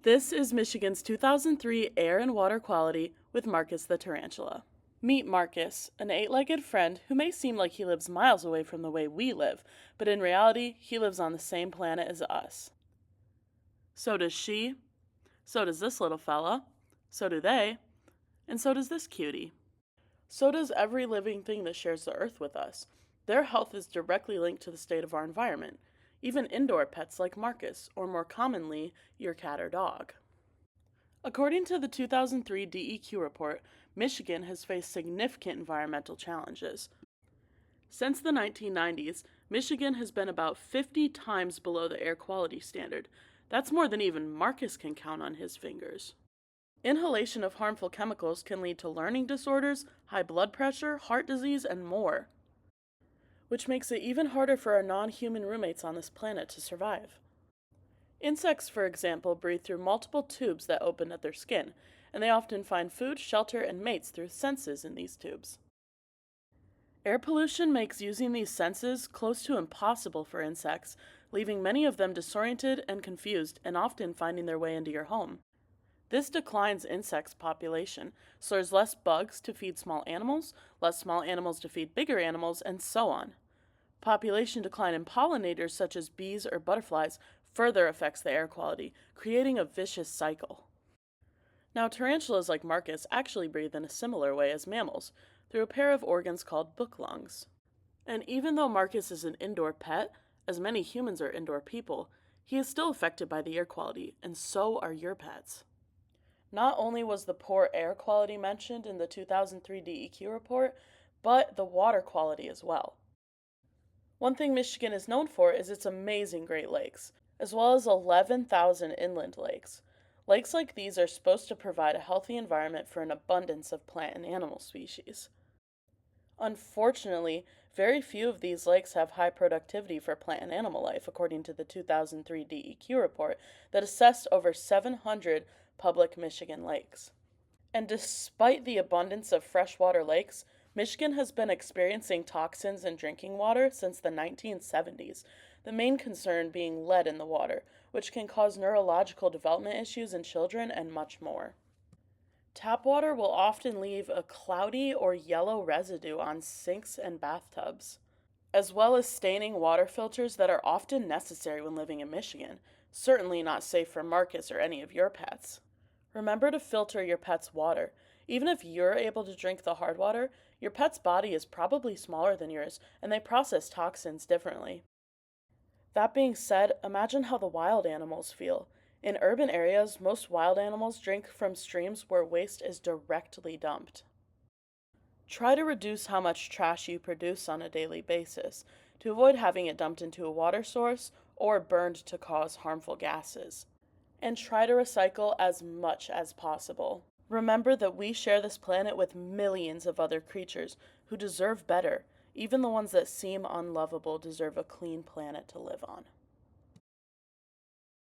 This is Michigan's 2003 Air and Water Quality with Marcus the Tarantula. Meet Marcus, an eight-legged friend who may seem like he lives miles away from the way we live, but in reality, he lives on the same planet as us. So does she, so does this little fella, so do they, and so does this cutie. So does every living thing that shares the earth with us. Their health is directly linked to the state of our environment. Even indoor pets like Marcus, or more commonly, your cat or dog. According to the 2003 DEQ report, Michigan has faced significant environmental challenges. Since the 1990s, Michigan has been about 50 times below the air quality standard. That's more than even Marcus can count on his fingers. Inhalation of harmful chemicals can lead to learning disorders, high blood pressure, heart disease, and more, which makes it even harder for our non-human roommates on this planet to survive. Insects, for example, breathe through multiple tubes that open at their skin, and they often find food, shelter, and mates through senses in these tubes. Air pollution makes using these senses close to impossible for insects, leaving many of them disoriented and confused, and often finding their way into your home. This declines insects' population, so there's less bugs to feed small animals, less small animals to feed bigger animals, and so on. Population decline in pollinators such as bees or butterflies further affects the air quality, creating a vicious cycle. Now, tarantulas like Marcus actually breathe in a similar way as mammals, through a pair of organs called book lungs. And even though Marcus is an indoor pet, as many humans are indoor people, he is still affected by the air quality, and so are your pets. Not only was the poor air quality mentioned in the 2003 DEQ report, but the water quality as well. One thing Michigan is known for is its amazing Great Lakes, as well as 11,000 inland lakes. Lakes like these are supposed to provide a healthy environment for an abundance of plant and animal species. Unfortunately, very few of these lakes have high productivity for plant and animal life, according to the 2003 DEQ report that assessed over 700 public Michigan lakes. And despite the abundance of freshwater lakes, Michigan has been experiencing toxins in drinking water since the 1970s, the main concern being lead in the water, which can cause neurological development issues in children and much more. Tap water will often leave a cloudy or yellow residue on sinks and bathtubs, as well as staining water filters that are often necessary when living in Michigan, certainly not safe for Marcus or any of your pets. Remember to filter your pet's water. Even if you're able to drink the hard water, your pet's body is probably smaller than yours, and they process toxins differently. That being said, imagine how the wild animals feel. In urban areas, most wild animals drink from streams where waste is directly dumped. Try to reduce how much trash you produce on a daily basis, to avoid having it dumped into a water source or burned to cause harmful gases. And try to recycle as much as possible. Remember that we share this planet with millions of other creatures who deserve better. Even the ones that seem unlovable deserve a clean planet to live on.